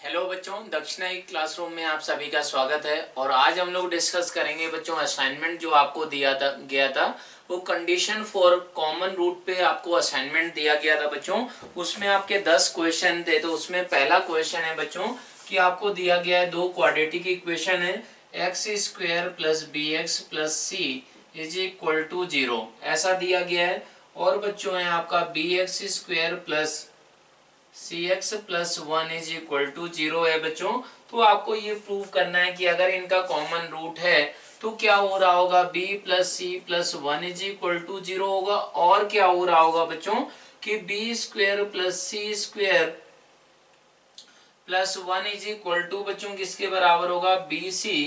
Hello बच्चों, दक्षिणा एक क्लासरूम में आप सभी का स्वागत है। और आज हम लोग डिस्कस करेंगे बच्चों असाइनमेंट जो आपको दिया गया था वो कंडीशन फॉर कॉमन रूट पे आपको असाइनमेंट दिया गया था बच्चों। उसमें आपके 10 क्वेश्चन थे। तो उसमें पहला क्वेश्चन है बच्चों कि आपको दिया गया है दो क्वाड्रेटिक इक्वेशन है x square plus B x plus C is equal to 0 ऐसा दिया गया है। और बच्चों है आपका b x square plus c x plus one is equal to 0 है बच्चों। तो आपको ये प्रूव करना है कि अगर इनका कॉमन रूट है तो क्या हो रहा होगा, b plus C plus one is equal to 0 होगा। और क्या हो रहा होगा बच्चों कि B square plus C square plus one is equal to बच्चों किसके बराबर होगा, B C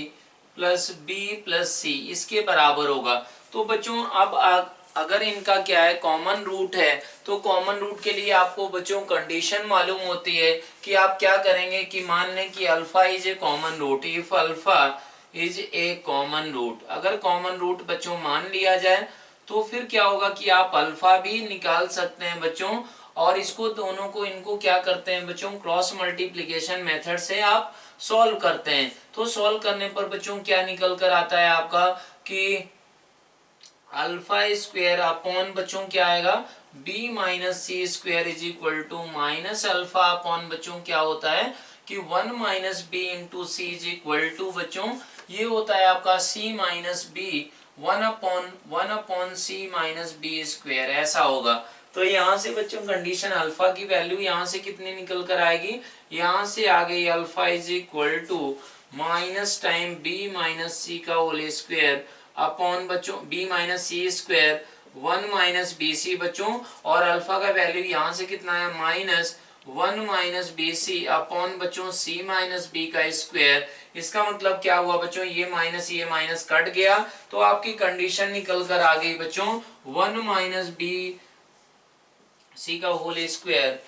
plus B plus C इसके बराबर होगा। तो बच्चों अब अगर इनका क्या है कॉमन रूट है तो कॉमन रूट के लिए आपको बच्चों कंडीशन मालूम होती है कि आप क्या करेंगे कि मान लें कि alpha is a common root. If alpha is a common root, अगर कॉमन रूट बच्चों मान लिया जाए तो फिर क्या होगा कि आप अल्फा भी निकाल सकते हैं बच्चों। और इसको दोनों को इनको क्या करते हैं बच्चों, क्रॉस मल्टीप्लीकेशन मेथड से आप सॉल्व करते हैं। तो सॉल्व करने पर बच्चों क्या निकल कर आता है आपका कि अल्फा स्क्वेयर अपॉन बच्चों क्या आएगा, b minus C square is equal to minus alpha upon बच्चों क्या होता है कि one minus b into c is equal to बच्चों ये होता है आपका c minus b one upon c minus b square ऐसा होगा। तो यहाँ से बच्चों कंडीशन अल्फा की वैल्यू यहाँ से कितनी निकल कर आएगी, यहाँ से आ गई alpha is equal to minus time B minus C का होल स्क्वेयर अपॉन बच्चों बी माइनस सी square one minus B C बच्चों। और अल्फा का वैल्यू यहाँ से कितना है minus one minus B C upon बच्चों सी माइनस बी का स्क्वेयर। इसका मतलब क्या हुआ बच्चों, ये माइनस कट गया तो आपकी कंडीशन निकल कर आ गई बच्चों वन माइनस बी सी का होल स्क्वेयर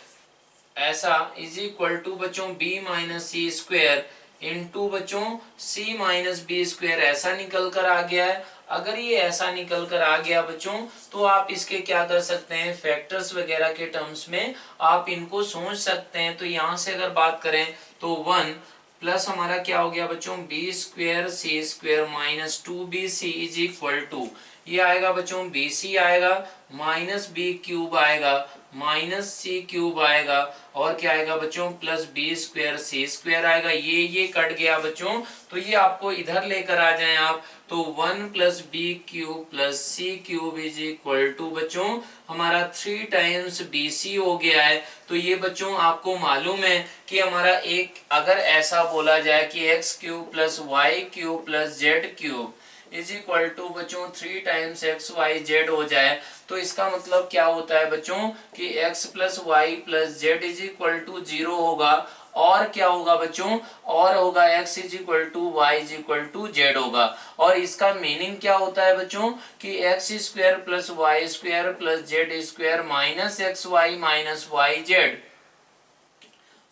ऐसा इज इक्वल टू बच्चों B minus C square into बच्चों सी माइनस बी स्क्वेयर ऐसा निकल कर आ गया है। अगर ये ऐसा निकल कर आ गया बच्चों तो आप इसके क्या कर सकते हैं, फैक्टर्स वगैरह के टर्म्स में आप इनको सोच सकते हैं। तो यहां से अगर बात करें तो वन प्लस हमारा क्या हो गया बच्चों b square c square minus two b c is equal to ये आएगा बच्चों बी सी आएगा माइनस बी क्यूब आएगा माइनस सी क्यूब आएगा और क्या आएगा बच्चों plus b square c square आएगा। ये कट गया बच्चों तो ये आपको इधर लेकर आ जाएं आप तो one plus b cube plus c cube is equal to बच्चों हमारा थ्री टाइम्स बी सी हो गया है। तो ये बच्चों आपको मालूम है कि हमारा एक अगर ऐसा बोला जाए कि X cube plus Y cube plus Z cube is equal to बच्चों three times X Y Z हो जाए तो इसका मतलब क्या होता है बच्चों कि x plus Y plus z is equal to 0 होगा। और क्या होगा बच्चों, और होगा x is equal to y is equal to z होगा। और इसका मीनिंग क्या होता है बच्चों कि x square plus y square plus z square minus x Y minus Y Z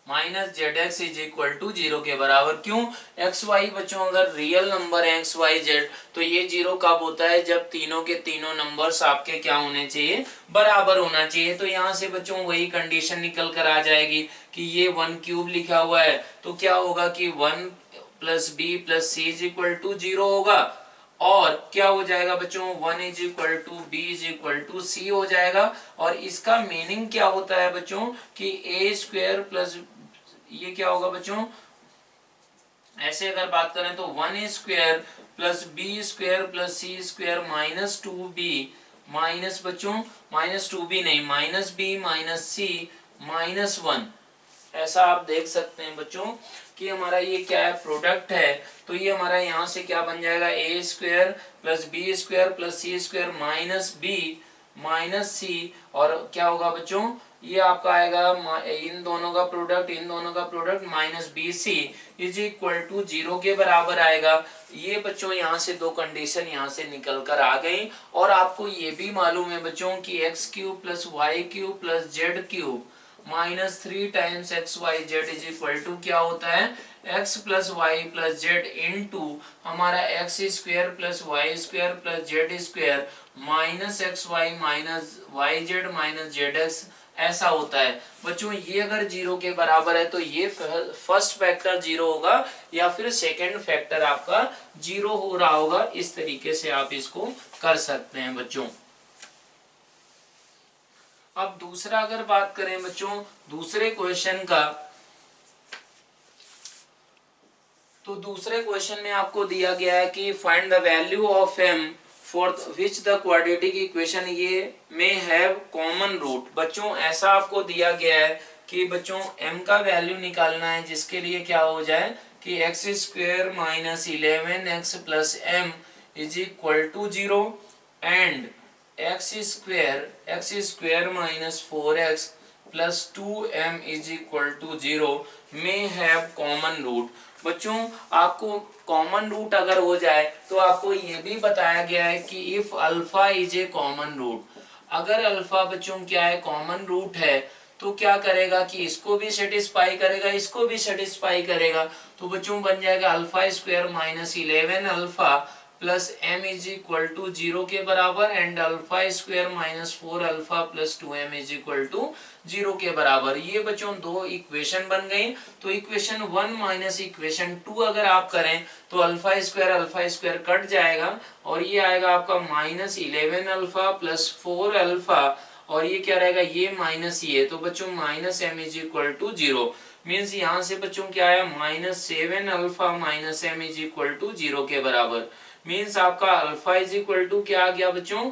minus Z x is equal to 0 के बराबर। क्यों, एक्स वाई बच्चों अगर रियल नंबर है एक्स वाई जेड तो ये 0 कब होता है, जब तीनों के तीनों नंबर्स आपके क्या होने चाहिए, बराबर होना चाहिए। तो यहाँ से बच्चों वही कंडीशन निकल कर आ जाएगी कि ये वन क्यूब लिखा हुआ है तो क्या होगा कि one plus B plus C is equal to 0 होगा। और क्या हो जाएगा बच्चों one is equal to B is equal to C हो जाएगा। और इसका मीनिंग क्या होता है बच्चों कि ए स्क्वायर प्लस ये क्या होगा बच्चों, ऐसे अगर बात करें तो one square plus B square plus C square minus two B minus बच्चों माइनस टू बी नहीं minus B minus C minus one ऐसा आप देख सकते हैं बच्चों कि हमारा ये क्या है प्रोडक्ट है। तो ये हमारा यहाँ से क्या बन जाएगा A square plus B square plus C square minus B minus C और क्या होगा बच्चों ये आपका आएगा इन दोनों का product minus B c is equal to 0 के बराबर आएगा। ये बच्चों यहाँ से दो कंडीशन यहाँ से निकल कर आ गई। और आपको ये भी मालूम है बच्चों कि X cube plus Y cube plus Z cube minus three times X Y Z is equal to क्या होता है X plus Y plus Z into हमारा X square plus Y square plus Z square minus x Y minus Y Z minus Z X ऐसा होता है बच्चों। ये अगर 0 के बराबर है तो ये फर्स्ट फैक्टर 0 होगा या फिर सेकंड फैक्टर आपका 0 हो रहा होगा। इस तरीके से आप इसको कर सकते हैं बच्चों। अब दूसरा अगर बात करें बच्चों दूसरे क्वेश्चन का, तो दूसरे क्वेश्चन में आपको दिया गया है कि find the value of m for which the quadratic equation ये में हैव कॉमन रूट। बच्चों ऐसा आपको दिया गया है कि बच्चों m का वैल्यू निकालना है जिसके लिए क्या हो जाए कि x square minus 11x plus m is equal to 0 and x square minus 4x plus 2m is equal to 0 में हैव कॉमन रूट। बच्चों आपको कॉमन रूट अगर हो जाए तो आपको ये भी बताया गया है कि if alpha is a common root, अगर अल्फा बच्चों क्या है कॉमन रूट है तो क्या करेगा कि इसको भी सेटिस्फाई करेगा इसको भी सेटिस्फाई करेगा। तो बच्चों बन जाएगा alpha square minus 11 alpha plus m is equal to 0 के बराबर and alpha square minus 4 alpha plus 2m is equal to 0 के बराबर। ये बच्चों दो इक्वेशन बन गई। तो इक्वेशन 1 माइनस इक्वेशन 2 अगर आप करें तो अल्फा स्क्वायर कट जाएगा और ये आएगा आपका माइनस 11 अल्फा प्लस 4 अल्फा और ये क्या रहेगा ये माइनस ये, तो बच्चों minus m is equal to 0 means यहाँ से बच्चों क्या आया minus 7 alpha minus m is equal to 0 के बराबर। मीन्स आपका अल्फा इज इक्वल टू क्या आ गया बच्चों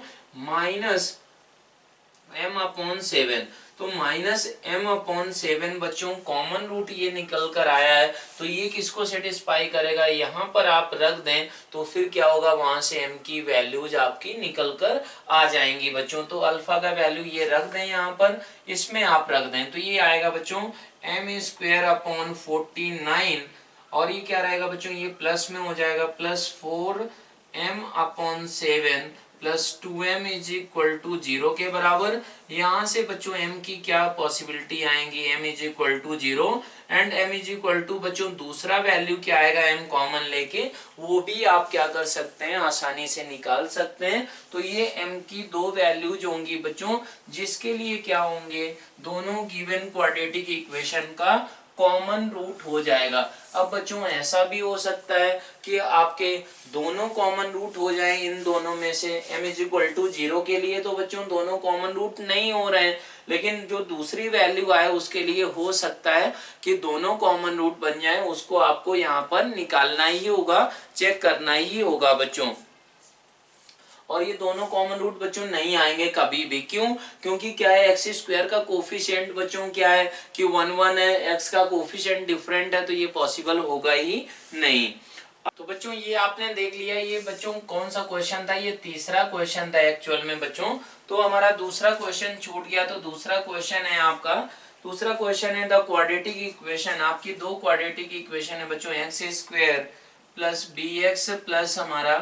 माइनस m अपॉन 7। तो माइनस m अपॉन 7 बच्चों कॉमन रूट ये निकल कर आया है। तो ये किसको सेटिस्फाई करेगा, यहाँ पर आप रख दें तो फिर क्या होगा वहां से m की वैल्यूज आपकी निकल कर आ जाएंगी बच्चों। तो अल्फा का वैल्यू ये रख दें यहाँ पर, इसमें आप रख दें तो ये आएगा बच्चों m स्क्वायर अपॉन 49 और ये क्या रहेगा बच्चों ये प्लस में हो जाएगा plus 4m upon 7 plus 2m is equal to 0 के बराबर। यहाँ से बच्चों m की क्या पॉसिबिलिटी आएंगी m is equal to 0 and m is equal to बच्चों दूसरा वैल्यू क्या आएगा m कॉमन लेके वो भी आप क्या कर सकते हैं आसानी से निकाल सकते हैं। तो ये m की दो वैल्यूज होंगी बच्चों जिसके लिए क्या होंगे दोनों गिवन क्वाड्रेटिक इक्वेशन का कॉमन रूट हो जाएगा। अब बच्चों ऐसा भी हो सकता है कि आपके दोनों कॉमन रूट हो जाएं इन दोनों में से m इज इक्वल टू 0 के लिए तो बच्चों दोनों कॉमन रूट नहीं हो रहे हैं, लेकिन जो दूसरी वैल्यू आए उसके लिए हो सकता है कि दोनों कॉमन रूट बन जाए। उसको आपको यहाँ पर निकालना ही होगा, चेक करना ही होगा बच्चों। और ये दोनों कॉमन रूट बच्चों नहीं आएंगे कभी भी, क्यों? क्योंकि क्या है एक्स स्क्वायर का कोफिशिएंट बच्चों क्या है कि 1 है, एक्स का कोफिशिएंट डिफरेंट है तो ये पॉसिबल होगा ही नहीं। तो बच्चों ये आपने देख लिया ये बच्चों कौन सा क्वेश्चन था, ये तीसरा क्वेश्चन था एक्चुअल में बच्चों। तो हमारा दूसरा क्वेश्चन छूट गया। तो दूसरा क्वेश्चन है आपका, दूसरा क्वेश्चन है द क्वाड्रेटिक इक्वेशन। आपकी दो क्वाड्रेटिक इक्वेशन है बच्चों x square plus B x plus हमारा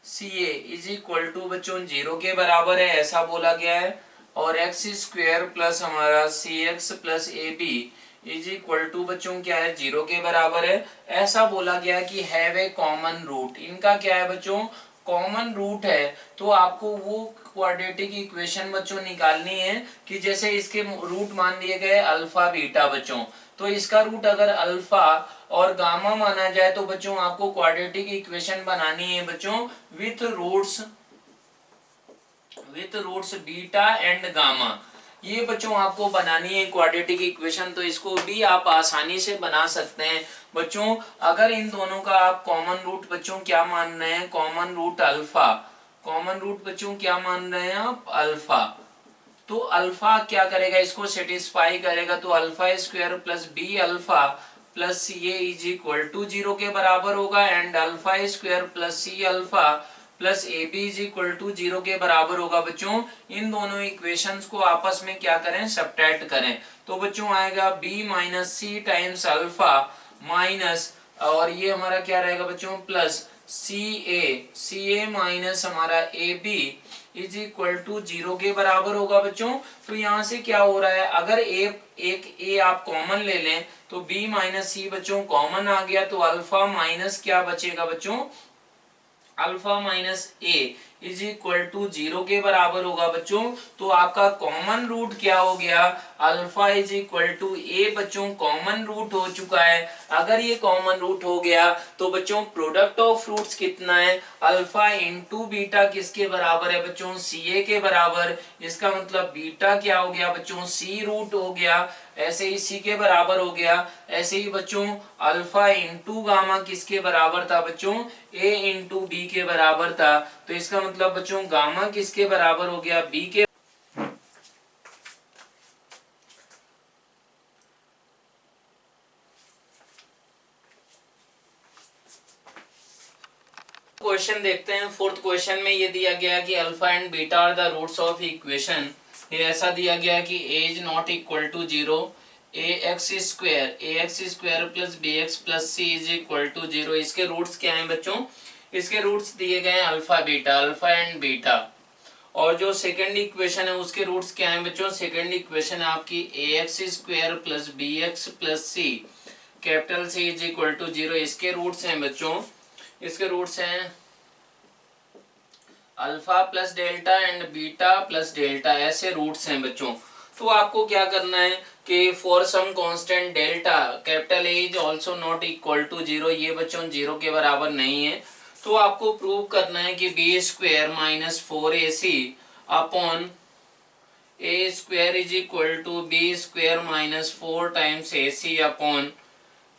c a is equal to बच्चों 0 के बराबर है ऐसा बोला गया है, और एक्स स्क्वायर प्लस हमारा C x plus A B is equal to बच्चों क्या है 0 के बराबर है ऐसा बोला गया कि हैव ए कॉमन रूट। इनका क्या है बच्चों कॉमन रूट है। तो आपको वो क्वाड्रेटिक इक्वेशन बच्चों निकालनी है कि जैसे इसके रूट मान दिए गए अल्फा बीटा बच्चों, तो इसका रूट अगर अल्फा और गामा माना जाए तो बच्चों आपको क्वाड्रेटिक इक्वेशन बनानी है बच्चों with roots beta and gamma. ये बच्चों आपको बनानी है क्वाड्रेटिक इक्वेशन। तो इसको भी आप आसानी से बना सकते हैं बच्चों अगर इन दोनों का आप कॉमन रूट बच्चों क्या मान रहे हैं common root alpha, common root बच्चों क्या मान रहे हैं आप अल्फा। तो अल्फा क्या करेगा इसको सेटिस्फाई करेगा तो alpha square plus b alpha plus c a is equal to 0 के बराबर होगा and alpha square plus c alpha plus A B is equal to 0 के बराबर होगा बच्चों। इन दोनों इक्वेशंस को आपस में क्या करें सब्ट्रैक्ट करें तो बच्चों आएगा बी माइनस सी टाइम्स अल्फा माइनस और ये हमारा क्या रहेगा बच्चों प्लस सी ए माइनस हमारा a B is equal to 0 के बराबर होगा बच्चों। तो यहाँ से क्या हो रहा है अगर एक ए आप कॉमन ले लें तो b माइनस सी बच्चों कॉमन आ गया तो अल्फा माइनस क्या बचेगा बच्चों alpha minus a is equal to 0 के बराबर होगा बच्चों। तो आपका कॉमन रूट क्या हो गया, अल्फा इज इक्वल टू ए बच्चों कॉमन रूट हो चुका है। अगर ये कॉमन रूट हो गया तो बच्चों प्रोडक्ट ऑफ रूट्स कितना है, अल्फा इंटू बीटा किसके बराबर है बच्चों, सी ए के बराबर। इसका मतलब बीटा क्या हो गया बच्चों, सी रूट हो गया, ऐसे ही सी के बराबर हो गया। ऐसे ही बच्चों अल्फा इंटू गामा किसके बराबर था बच्चों, ए इंटू बी के बराबर था। तो इसका मतलब बच्चों गामा किसके बराबर हो गया, बी के। क्वेश्चन देखते हैं। फोर्थ क्वेश्चन में ये दिया गया कि alpha and beta are the roots of equation. ये ऐसा दिया गया कि A is not equal to 0, A x square plus B x plus C is equal to 0। इसके रूट्स क्या हैं बच्चों, इसके रूट्स दिए गए हैं अल्फा एंड बीटा। और जो सेकंड इक्वेशन है उसके रूट्स क्या हैं बच्चों, सेकंड इक्वेशन है आपकी A x square plus B x plus C capital C is equal to 0। इसके रूट्स हैं बच्चों, इसके रूट्स हैं alpha plus delta and beta plus delta, ऐसे रूट्स हैं बच्चों। तो आपको क्या करना है कि for some constant delta capital A is also not equal to 0, ये बच्चों 0 के बराबर नहीं है। तो आपको प्रूव करना है कि b square minus 4ac upon a square is equal to b square minus 4 times ac upon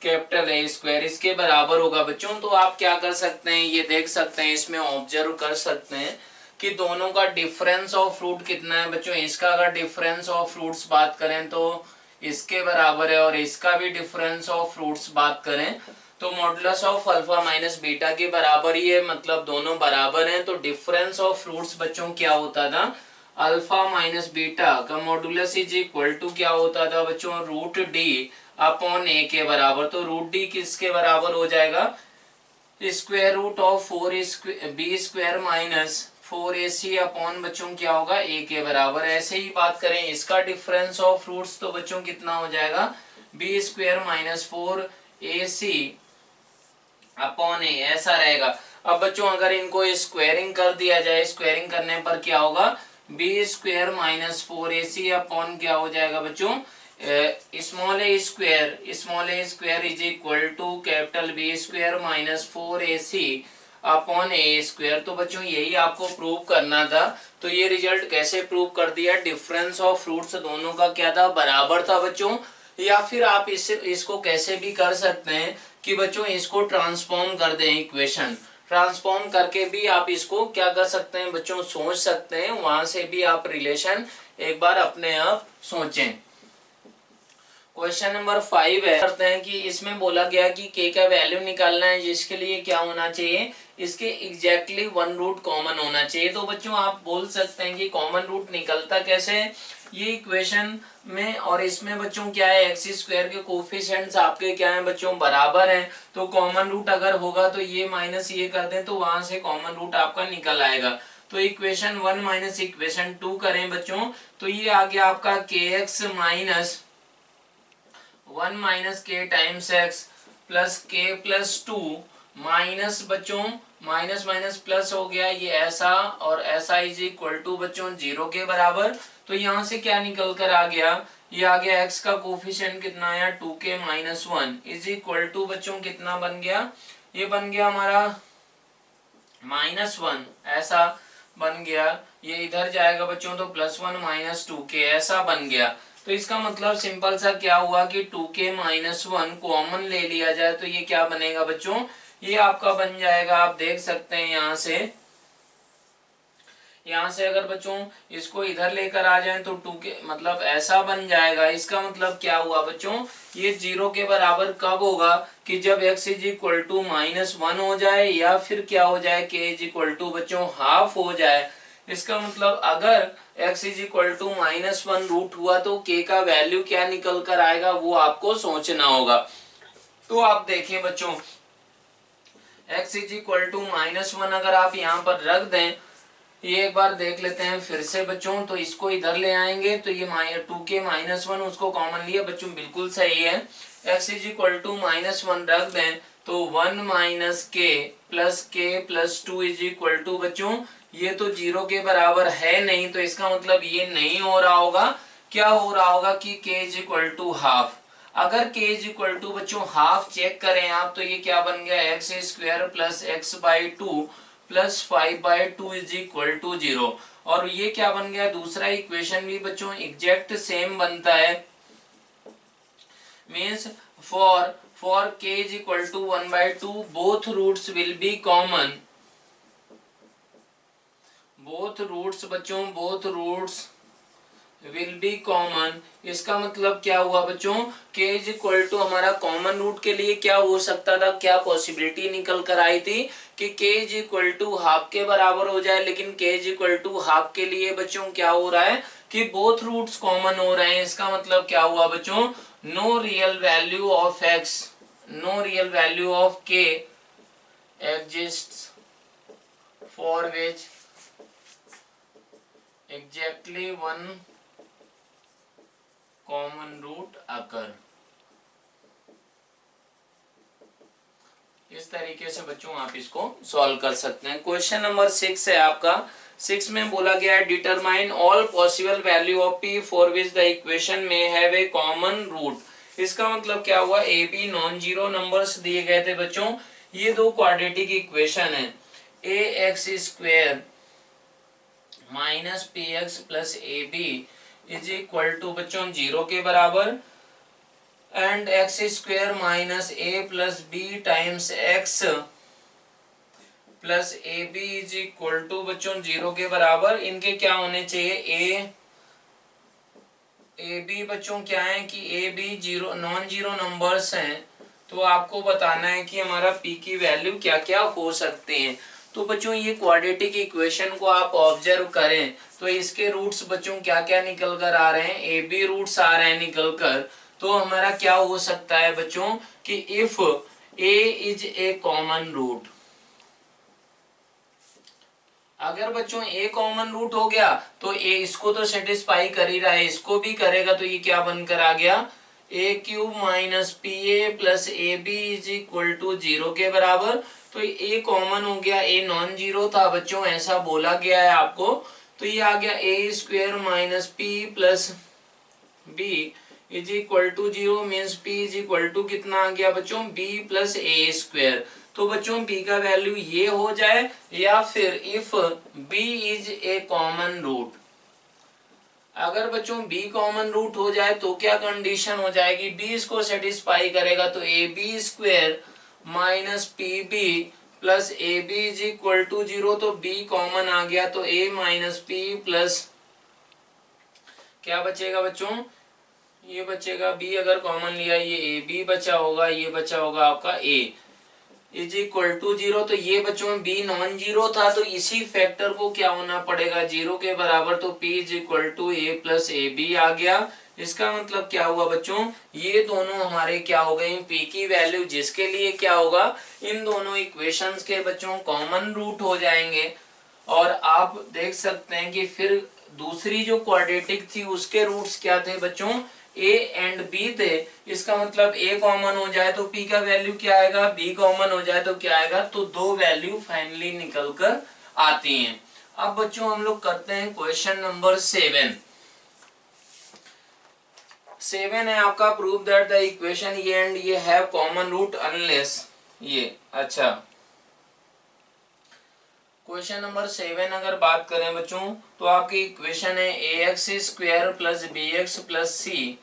capital a square, इसके बराबर होगा बच्चों। तो आप क्या कर सकते हैं, ये देख सकते हैं, इसमें ऑब्जर्व कर सकते हैं कि दोनों का डिफरेंस ऑफ रूट कितना है बच्चों। इसका अगर डिफरेंस ऑफ रूट्स बात करें तो इसके बराबर है, और इसका भी डिफरेंस ऑफ रूट्स बात करें तो modulus of alpha minus beta के बराबर ही है, मतलब दोनों बराबर हैं। तो डिफरेंस ऑफ रूट्स बच्चों क्या होता था, अल्फा माइनस बीटा का मॉडुलस इज इक्वल टू क्या होता था बच्चों, रूट डी अपॉन ए के बराबर। तो रूट डी किसके बराबर हो जाएगा, square root of 4 b square minus 4ac upon बच्चों क्या होगा, ए के बराबर। ऐसे ही बात करें इसका डिफरेंस ऑफ रूट्स तो बच्चों कितना हो जाएगा, B square minus 4ac upon A, ऐसा रहेगा। अब बच्चों अगर इनको स्क्वायरिंग कर दिया जाए, स्क्वायरिंग करने पर क्या होगा, B square minus 4ac upon क्या हो जाएगा बच्चों, small a square is equal to capital b square minus 4ac upon a square. तो बच्चों यही आपको प्रूव करना था। तो ये रिजल्ट कैसे प्रूव कर दिया, डिफरेंस ऑफ रूट्स दोनों का क्या था, बराबर था बच्चों। या फिर आप इसको कैसे भी कर सकते हैं कि बच्चों इसको ट्रांसफॉर्म कर दें, इक्वेशन ट्रांसफॉर्म करके भी आप इसको क्या कर सकते हैं बच्चों, सोच सकते हैं। वहां से भी आप रिलेशन एक बार अपने आप सोचें। क्वेश्चन नंबर 5 है, करते हैं कि इसमें बोला गया कि k का वैल्यू निकालना है, जिसके लिए क्या होना चाहिए, इसके एग्जैक्टली वन रूट कॉमन होना चाहिए। तो बच्चों आप बोल सकते हैं कि कॉमन रूट निकलता कैसे है, ये इक्वेशन में और इसमें बच्चों क्या है, एक्स स्क्वायर के कोफिशिएंट्स आपके क्या है बच्चों, बराबर हैं। तो कॉमन रूट अगर होगा तो ये माइनस ये कर दें तो वहां से कॉमन रूट आपका निकल आएगा। तो इक्वेशन 1 माइनस इक्वेशन 2 करें बच्चों तो ये आ गया आपका के एक्स माइनस 1 माइनस के टाइम्स एक्स प्लस के प्लस 2 माइनस बच्चों माइनस माइनस प्लस हो गया, ये ऐसा और ऐसा इज इक्वल टू बच्चों 0 के बराबर। तो यहाँ से क्या निकल कर आ गया, ये आ गया x का कोफिशिएंट कितना आया 2k minus 1 is equal to बच्चों कितना बन गया, ये बन गया हमारा -1, ऐसा बन गया। ये इधर जाएगा बच्चों तो +1 माइनस 2k ऐसा बन गया। तो इसका मतलब सिंपल सा क्या हुआ कि 2k माइनस 1 कॉमन ले लिया जाए तो ये क्या बनेगा बच्चों, ये आपका बन जाएगा, आप देख सकते हैं यहाँ से अगर बच्चों इसको इधर लेकर आ जाएं तो 2k मतलब ऐसा बन जाएगा। इसका मतलब क्या हुआ बच्चों, ये 0 के बराबर कब होगा कि जब x इज इक्वल टू -1 हो जाए या फिर क्या हो जाए k इज इक्वल टू बच्चों हाफ हो जाए। इसका मतलब अगर x is equal to -1 root हुआ तो k का वैल्यू क्या निकल कर आएगा वो आपको सोचना होगा। तो आप देखें बच्चों x इज इक्वल टू -1 अगर आप यहाँ पर रख दें, ये एक बार देख लेते हैं फिर से बच्चों। तो इसको इधर ले आएंगे तो ये 2k माइनस 1 उसको कॉमन लिया बच्चों, बिल्कुल सही है। x इज इक्वल टू -1 रख दें तो 1 minus k plus 2 is equal to बच्चों ये तो 0 के बराबर है नहीं, तो इसका मतलब ये नहीं हो रहा होगा। क्या हो रहा होगा कि k is equal to half. अगर k इज इक्वल टू बच्चों हाफ चेक करें आप, तो ये क्या बन गया, x square plus x by two plus 5/2 is equal to 0। और ये क्या बन गया, दूसरा इक्वेशन भी बच्चों एग्जैक्ट सेम बनता है। Means for k is equal to 1/2 both roots will be common। both roots बच्चों both roots will be common। इसका मतलब क्या हुआ बच्चों, k is equal to हमारा कॉमन रूट के लिए क्या हो सकता था, क्या पॉसिबिलिटी निकल कर आई थी कि k is equal to half के बराबर हो जाए। लेकिन k is equal to half के लिए बच्चों क्या हो रहा है कि बोथ रूट्स कॉमन हो रहे हैं। इसका मतलब क्या हुआ बच्चों, no real value of x, no real value of k exists for which exactly one common root occur। इस तरीके से बच्चों आप इसको सॉल्व कर सकते हैं। क्वेश्चन नंबर 6 है आपका। 6 में बोला गया है determine all possible value of p for which the equation में हैव ए कॉमन रूट। इसका मतलब क्या हुआ, a b non zero numbers दिए गए थे बच्चों। ये दो क्वाड्रेटिक इक्वेशन है, a x square minus p x plus A B is equal to बच्चों 0 के बराबर, and x square minus a plus b times x plus A B is equal to बच्चों 0 के बराबर। इनके क्या होने चाहिए, ए बी बच्चों क्या है कि a b zero non zero numbers हैं। तो आपको बताना है कि हमारा पी की वैल्यू क्या क्या हो सकते हैं। तो बच्चों ये क्वाड्रेटिक इक्वेशन को आप ऑब्जर्व करें तो इसके रूट्स बच्चों क्या क्या निकल कर आ रहे हैं, ए बी रूट्स आ रहे हैं निकल कर। तो हमारा क्या हो सकता है बच्चों कि if a is a common root, अगर बच्चों ए कॉमन रूट हो गया तो ए इसको तो सेटिस्फाई कर ही रहा है, इसको भी करेगा। तो ये क्या बनकर आ गया, a cube minus p a plus A B is equal to 0 के बराबर। तो ए कॉमन हो गया, ए नॉन जीरो था बच्चों, ऐसा बोला गया है आपको। तो ये आ गया a square minus p plus b is equal to 0 means p is equal to कितना आ गया बच्चों, बी प्लस ए स्क्वेयर। तो बच्चों p का वैल्यू ये हो जाए, या फिर if b is a common root. अगर बच्चों b कॉमन रूट हो जाए तो क्या कंडीशन हो जाएगी, b इसको सेटिस्फाई करेगा। तो a b square minus p b plus A B is equal to 0। तो b कॉमन आ गया, तो a माइनस पी प्लस क्या बचेगा बच्चों, ये बचेगा b। अगर कॉमन लिया ये ए बी बचा होगा, ये बचा होगा आपका a इज इक्वल टू 0। तो ये बच्चों b नॉन जीरो था, तो इसी फैक्टर को क्या होना पड़ेगा, 0 के बराबर। तो p is equal to a plus A b आ गया। इसका मतलब क्या हुआ बच्चों, ये दोनों हमारे क्या हो गए, p की वैल्यू जिसके लिए क्या होगा, इन दोनों इक्वेशंस के बच्चों कॉमन रूट हो जाएंगे। और आप देख सकते हैं कि फिर दूसरी जो क्वाड्रेटिक थी उसके रूट्स क्या थे बच्चों, a एंड b थे। इसका मतलब a कॉमन हो जाए तो p का वैल्यू क्या आएगा, b कॉमन हो जाए तो क्या आएगा। तो दो वैल्यू फाइनली निकल कर आती हैं। अब बच्चों हम लोग करते हैं क्वेश्चन नंबर 7। 7 है आपका, प्रूव दैट द इक्वेशन ये एंड ये हैव कॉमन रूट अनलेस ये। अच्छा, क्वेश्चन नंबर 7 अगर बात करें बच्चों तो आपकी इक्वेशन है a x square plus B x plus C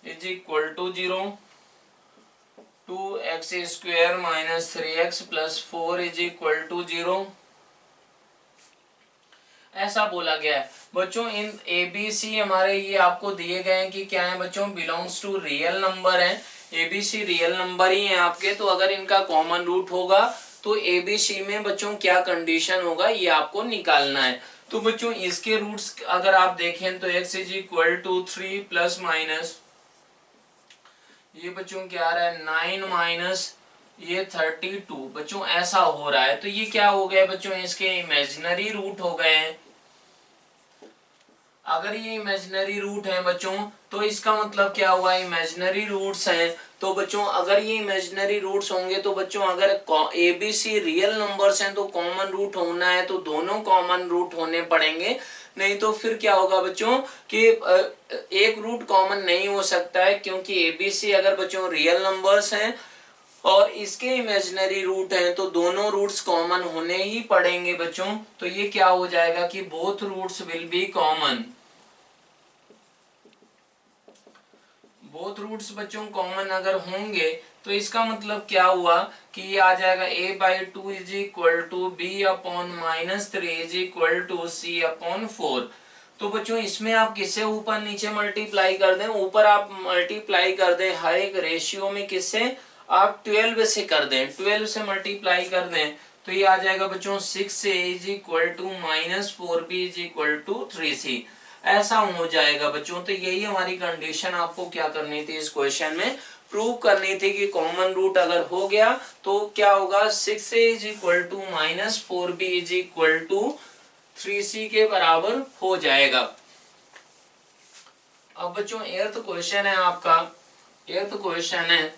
is equal to 0, 2x square minus 3x plus 4 is equal to 0, ऐसा बोला गया है बच्चों। इन ए बी सी हमारे ये आपको दिए गए हैं कि क्या है बच्चों, बिलोंग्स टू रियल नंबर है। A b c real number ही है आपके। तो अगर इनका कॉमन रूट होगा तो ए बी सी में बच्चों क्या कंडीशन होगा ये आपको निकालना है। तो बच्चों इसके रूट्स अगर आप देखें तो x is equal to 3 plus minus ये बच्चों क्या आ रहा है 9 माइनस ये 32 बच्चों, ऐसा हो रहा है। तो ये क्या हो गया बच्चों, इसके इमेजिनरी रूट हो गए हैं। अगर ये इमेजिनरी रूट है बच्चों तो इसका मतलब क्या हुआ, इमेजिनरी रूट्स हैं तो बच्चों अगर ये इमेजिनरी रूट्स होंगे तो बच्चों अगर a b c real numbers हैं तो कॉमन रूट होना है तो दोनों कॉमन रूट होने पड़ेंगे, नहीं तो फिर क्या होगा बच्चों कि एक रूट कॉमन नहीं हो सकता है, क्योंकि ए बी सी अगर बच्चों रियल नंबर्स हैं और इसके इमेजिनरी रूट हैं तो दोनों रूट्स कॉमन होने ही पड़ेंगे बच्चों। तो ये क्या हो जाएगा कि both roots will be common, both roots बच्चों कॉमन अगर होंगे तो इसका मतलब क्या हुआ कि ये आ जाएगा a/2 is equal to b upon -3 is equal to c upon 4। तो बच्चों इसमें आप किससे ऊपर नीचे मल्टीप्लाई कर दें, ऊपर आप मल्टीप्लाई कर दें हर एक रेशियो में किससे, आप 12 से कर दें, 12 से मल्टीप्लाई कर दें तो ये आ जाएगा बच्चों 6a is equal to -4b is equal to 3c, ऐसा हो जाएगा बच्चों। तो यही हमारी कंडीशन आपको क्या करनी थी इस क्वेश्चन में, प्रूव करनी थी कि कॉमन रूट अगर हो गया तो क्या होगा 6a is equal to -4b is equal to 3c के बराबर हो जाएगा। अब बच्चों एर्थ क्वेश्चन है आपका, एर्थ क्वेश्चन है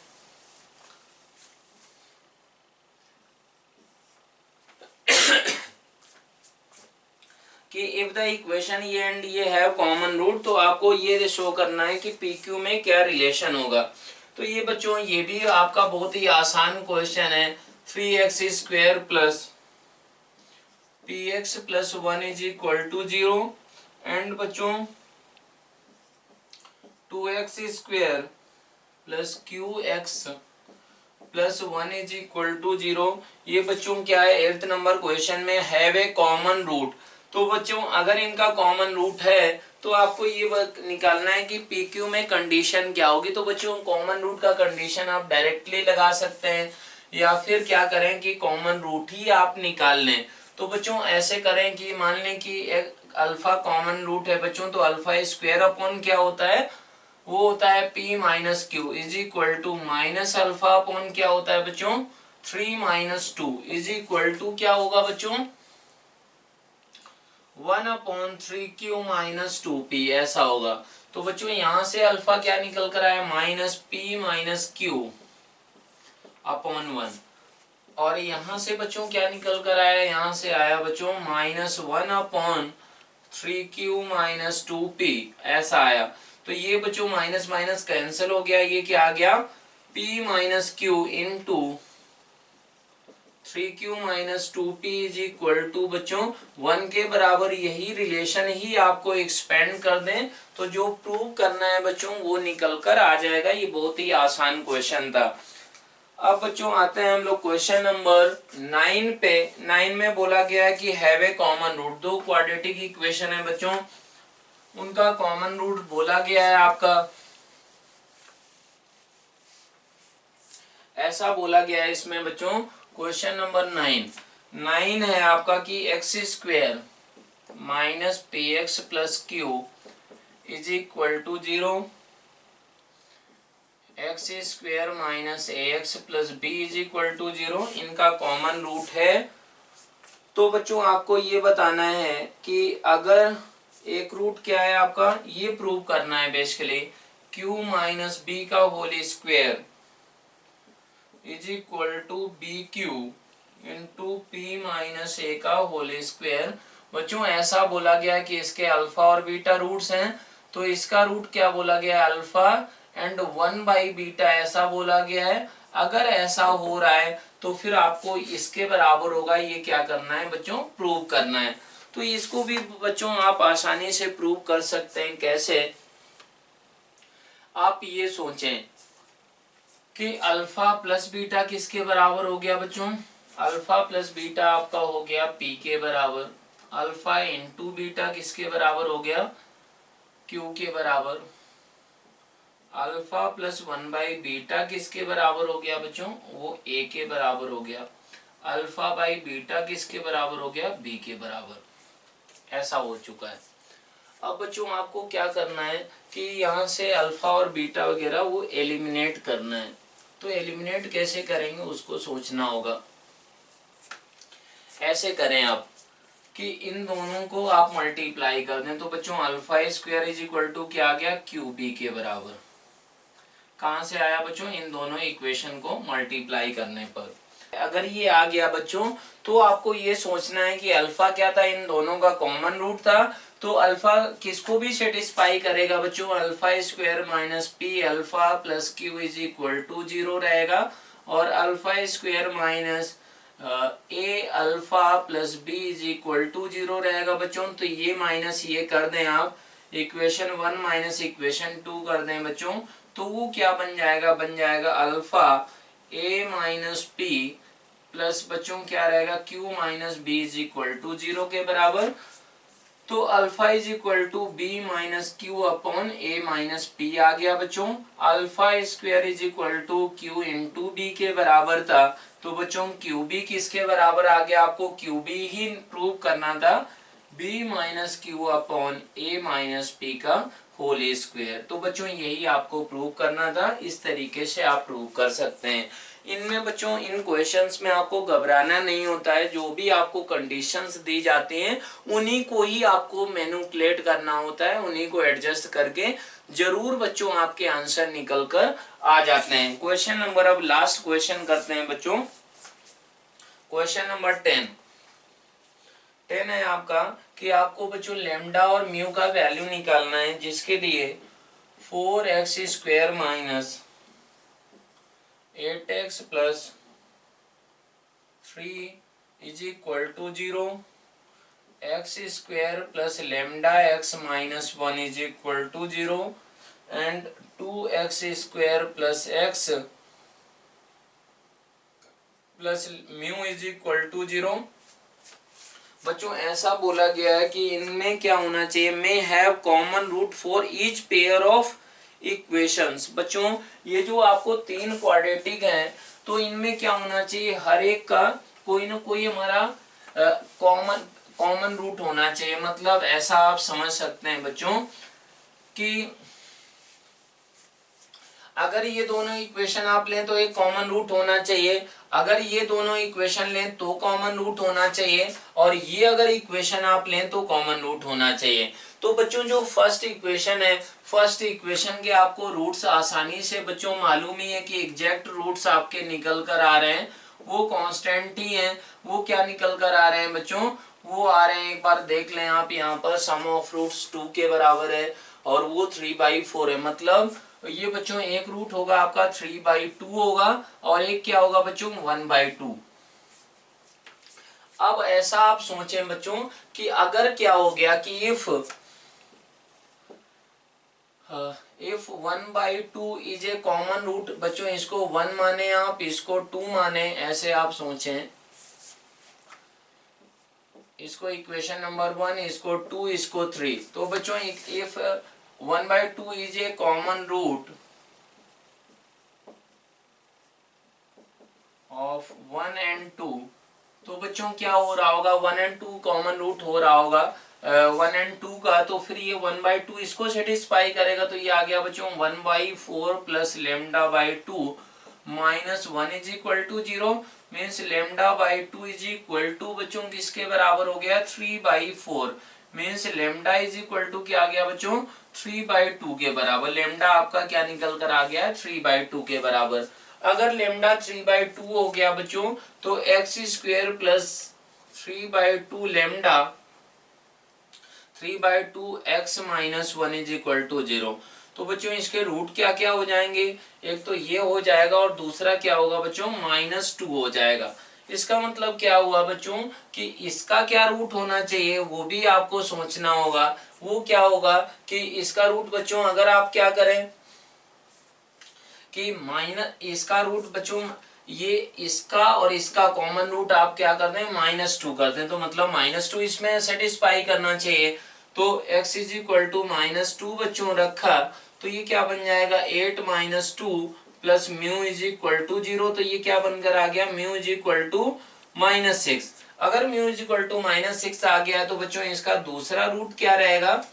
कि इफ द इक्वेशन ये एंड ये है कॉमन रूट तो आपको ये शो करना है कि पी क्यू में क्या रिलेशन होगा। तो ये बच्चों ये भी आपका बहुत ही आसान क्वेश्चन है, 3x² plus px plus 1 is equal to 0 and बच्चों 2x² plus qx plus 1 is equal to 0। ये बच्चों क्या है, एर्थ नंबर क्वेश्चन में हैव ए कॉमन रूट। तो बच्चों अगर इनका कॉमन रूट है तो आपको ये निकालना है कि पी क्यू में कंडीशन क्या होगी। तो बच्चों कॉमन रूट का कंडीशन आप डायरेक्टली लगा सकते हैं या फिर क्या करें कि कॉमन रूट ही आप निकाल लें। तो बच्चों ऐसे करें कि मान लें कि एक अल्फा कॉमन रूट है बच्चों, तो अल्फा स्क्वायर अपॉन क्या होता है, वो होता है p minus q is equal to minus alpha upon क्या होता है बच्चों 3 माइनस 2 इज इक्वल टू क्या होगा बच्चों 1/3q माइनस 2p, ऐसा होगा। तो बच्चों यहां से अल्फा क्या निकल कर आया -p माइनस क्यू अपॉन 1, और यहां से बच्चों क्या निकल कर आया, यहां से आया बच्चों -1/3q माइनस 2p, ऐसा आया। तो ये बच्चों माइनस माइनस कैंसिल हो गया, ये क्या आ गया p minus q into 3q minus 2p is equal to बच्चों 1 के बराबर। यही रिलेशन ही आपको एक्सपेंड कर दें तो जो प्रूव करना है बच्चों वो निकल कर आ जाएगा। ये बहुत ही आसान क्वेश्चन था। अब बच्चों आते हैं हम लोग क्वेश्चन नंबर 9 पे। 9 में बोला गया है कि हैव ए कॉमन रूट, दो क्वाड्रेटिक इक्वेशन है बच्चों, उनका कॉमन रूट बोला गया है आपका, ऐसा बोला गया है इसमें बच्चों। क्वेश्चन नंबर 9 है आपका कि x² minus p x plus q is equal to 0, x² minus ax plus b is equal to 0, इनका कॉमन रूट है। तो बच्चों आपको ये बताना है कि अगर एक रूट क्या है आपका, ये प्रूव करना है बेसिकली q माइनस बी का whole square is equal to b q into p minus a का होल स्क्वायर। बच्चों ऐसा बोला गया कि इसके अल्फा और बीटा रूट्स हैं, तो इसका रूट क्या बोला गया है अल्फा एंड 1/बीटा, ऐसा बोला गया है। अगर ऐसा हो रहा है तो फिर आपको इसके बराबर होगा, ये क्या करना है बच्चों प्रूव करना है। तो इसको भी बच्चों आप आसानी से प्रूव कर सकते हैं। कैसे, आप ये सोचें कि अल्फा प्लस बीटा किसके बराबर हो गया बच्चों, अल्फा प्लस बीटा आपका हो गया पी के बराबर, अल्फा इंटू बीटा किसके बराबर हो गया क्यू के बराबर, अल्फा प्लस 1/बीटा किसके बराबर हो गया बच्चों, वो ए के बराबर हो गया, अल्फा बाई बीटा किसके बराबर हो गया बी के बराबर, ऐसा हो चुका है। अब बच्चों आपको क्या करना है कि यहाँ से अल्फा और बीटा वगैरह वो एलिमिनेट करना है। तो एलिमिनेट कैसे करेंगे उसको सोचना होगा। ऐसे करें आप कि इन दोनों को आप मल्टीप्लाई कर दें। तो बच्चों alpha square is equal to क्या आ गया क्यू बी के बराबर, कहाँ से आया बच्चों, इन दोनों इक्वेशन को मल्टीप्लाई करने पर। अगर ये आ गया बच्चों तो आपको ये सोचना है कि अल्फा क्या था, इन दोनों का कॉमन रूट था, तो अल्फा किसको भी सेटिस्फाई करेगा बच्चों, alpha square minus p alpha plus q is equal to 0 रहेगा, और alpha square minus a alpha plus b is equal to 0 रहेगा बच्चों। तो ये माइनस ये कर दें आप, इक्वेशन 1 माइनस इक्वेशन 2 कर दें बच्चों, तो वो क्या बन जाएगा, बन जाएगा alpha a minus p plus बच्चों क्या रहेगा q minus b is equal to 0 के बराबर। तो alpha is equal to B minus q upon a minus p आ गया बच्चों। Alpha square is equal to q into b के बराबर था, तो बच्चों क्यू बी किसके बराबर आ गया, आपको क्यू बी ही प्रूव करना था, B minus q upon a minus P का होल स्क्वायर। तो बच्चों यही आपको प्रूव करना था, इस तरीके से आप प्रूव कर सकते हैं। इनमें बच्चों इन क्वेश्चंस में आपको घबराना नहीं होता है, जो भी आपको कंडीशंस दी जाती हैं उन्हीं को ही आपको मैनिपुलेट करना होता है, उन्हीं को एडजस्ट करके जरूर बच्चों आपके आंसर निकल कर आ जाते हैं। क्वेश्चन नंबर, अब लास्ट क्वेश्चन करते हैं बच्चों, क्वेश्चन नंबर 10 है आपका कि आपको बच्चों लेमडा और म्यू का वैल्यू निकालना है, जिसके लिए 4x square minus 8x plus 3 is equal to 0, x square plus lambda x minus 1 is equal to 0 and 2x square plus x plus mu is equal to 0। बच्चों ऐसा बोला गया है कि इनमें क्या होना चाहिए, may have common root for each pair of equations. बच्चों ये जो आपको तीन क्वाड्रेटिक हैं, तो इनमें क्या होना चाहिए, हर एक का कोई ना कोई हमारा कॉमन रूट होना चाहिए। मतलब ऐसा आप समझ सकते हैं बच्चों कि अगर ये दोनों इक्वेशन आप लें तो एक कॉमन रूट होना चाहिए, अगर ये दोनों इक्वेशन लें तो कॉमन रूट होना चाहिए, और ये अगर इक्वेशन आप लें तो कॉमन रूट होना चाहिए। तो बच्चों जो फर्स्ट इक्वेशन है, फर्स्ट इक्वेशन के आपको रूट्स आसानी से बच्चों मालूम ही है कि एग्जैक्ट रूट्स आपके निकल कर आ रहे हैं, वो कांस्टेंट ही हैं। वो क्या निकल कर आ रहे हैं बच्चों, वो आ रहे हैं, एक बार देख लें आप, यहाँ पर सम ऑफ रूट्स 2 के बराबर है और वो 3/4 है। मतलब ये बच्चों एक रूट होगा आपका 3/2 होगा, और एक क्या होगा बच्चों 1/2। अब ऐसा आप सोचें बच्चों कि अगर क्या हो गया कि if 1/2 is a common root, बच्चों इसको 1 माने आप, इसको 2 माने, ऐसे आप सोचें, इसको इक्वेशन नंबर 1, इसको 2, इसको 3। तो बच्चों if 1/2 is a common root of 1 and 2, तो बच्चों क्या हो रहा होगा, 1 and 2 कॉमन रूट हो रहा होगा 1 and 2 का, तो फिर ये 1/2 इसको सेटिस्फाई करेगा। तो ये आ गया बच्चों 1/4 plus lambda by 2 minus 1 is equal to 0, means lambda by 2 is equal to बच्चों किसके बराबर हो गया 3/4, means lambda is equal to क्या आ गया बच्चों 3/2 के बराबर। लेमडा आपका क्या निकल कर आ गया है 3/2 के बराबर। अगर लेमडा 3/2 हो गया बच्चों, तो x square plus 3/2 lambda 3/2 x minus 1 is equal to 0। तो बच्चों इसके रूट क्या क्या हो जाएंगे, एक तो ये हो जाएगा और दूसरा क्या होगा बच्चों -2 हो जाएगा। इसका मतलब क्या हुआ बच्चों कि इसका क्या रूट होना चाहिए वो भी आपको सोचना होगा। वो क्या होगा कि इसका रूट बच्चों अगर आप क्या करें कि माइनस इसका रूट बच्चों, ये इसका और इसका कॉमन रूट आप क्या कर दें -2 कर दें, तो मतलब -2 इसमें सेटिस्फाई करना चाहिए। तो x इज इक्वल टू -2 बच्चों रखा, तो ये क्या बन जाएगा 8 - 2 plus mu is equal to 0। तो ये क्या बनकर आ गया म्यू इज इक्वल टू -6। अगर म्यू इज इक्वल टू -6 आ गया तो बच्चों इसका दूसरा रूट क्या रहेगा,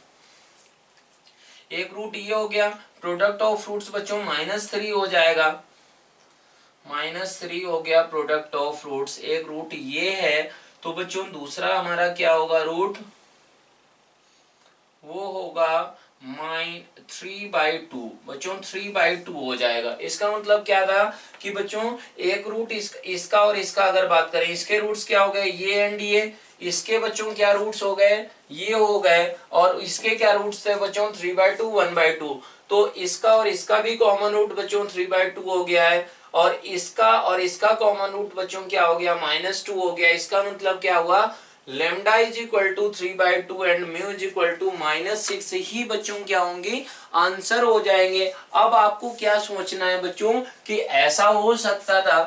एक रूट ये हो गया, प्रोडक्ट ऑफ फ्रूट्स बच्चों -3 हो जाएगा, -3 हो गया प्रोडक्ट ऑफ फ्रूट्स, एक रूट ये है। तो बच्चों दूसरा हमारा क्या होगा रूट, वो होगा 3/2 बच्चों 3/2 हो जाएगा। इसका मतलब क्या था कि बच्चों एक रूट इसका और इसका अगर बात करें, इसके रूट्स क्या हो गए, ये एंड ये, इसके बच्चों क्या रूट्स हो गए, ये हो गए, और इसके क्या रूट्स थे बच्चों 3/2 1/2। तो इसका और इसका भी कॉमन रूट बच्चों 3/2 हो गया है, और इसका कॉमन रूट बच्चों क्या हो गया, -2 हो गया। इसका मतलब क्या हुआ, lambda is equal to 3/2 and mu is equal to -6 ही बच्चों क्या होंगे, आंसर हो जाएंगे। अब आपको क्या सोचना है बच्चों कि ऐसा हो सकता था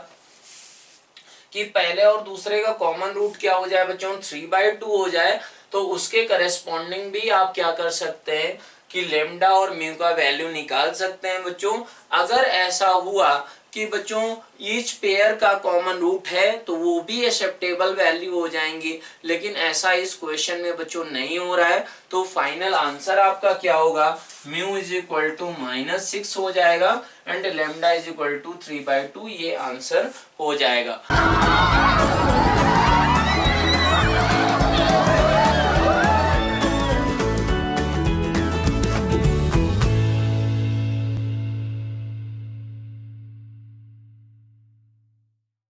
कि पहले और दूसरे का कॉमन रूट क्या हो जाए बच्चों 3/2 हो जाए, तो उसके करेस्पॉन्डिंग भी आप क्या कर सकते हैं कि लेमडा और म्यू का वैल्यू निकाल सकते हैं बच्चों। अगर ऐसा हुआ कि बच्चों ईच पेयर का कॉमन रूट है तो वो भी एक्सेप्टेबल वैल्यू हो जाएंगी, लेकिन ऐसा इस क्वेश्चन में बच्चों नहीं हो रहा है। तो फाइनल आंसर आपका क्या होगा, म्यू इज इक्वल टू -6 हो जाएगा and lambda is equal to 3/2, ये आंसर हो जाएगा।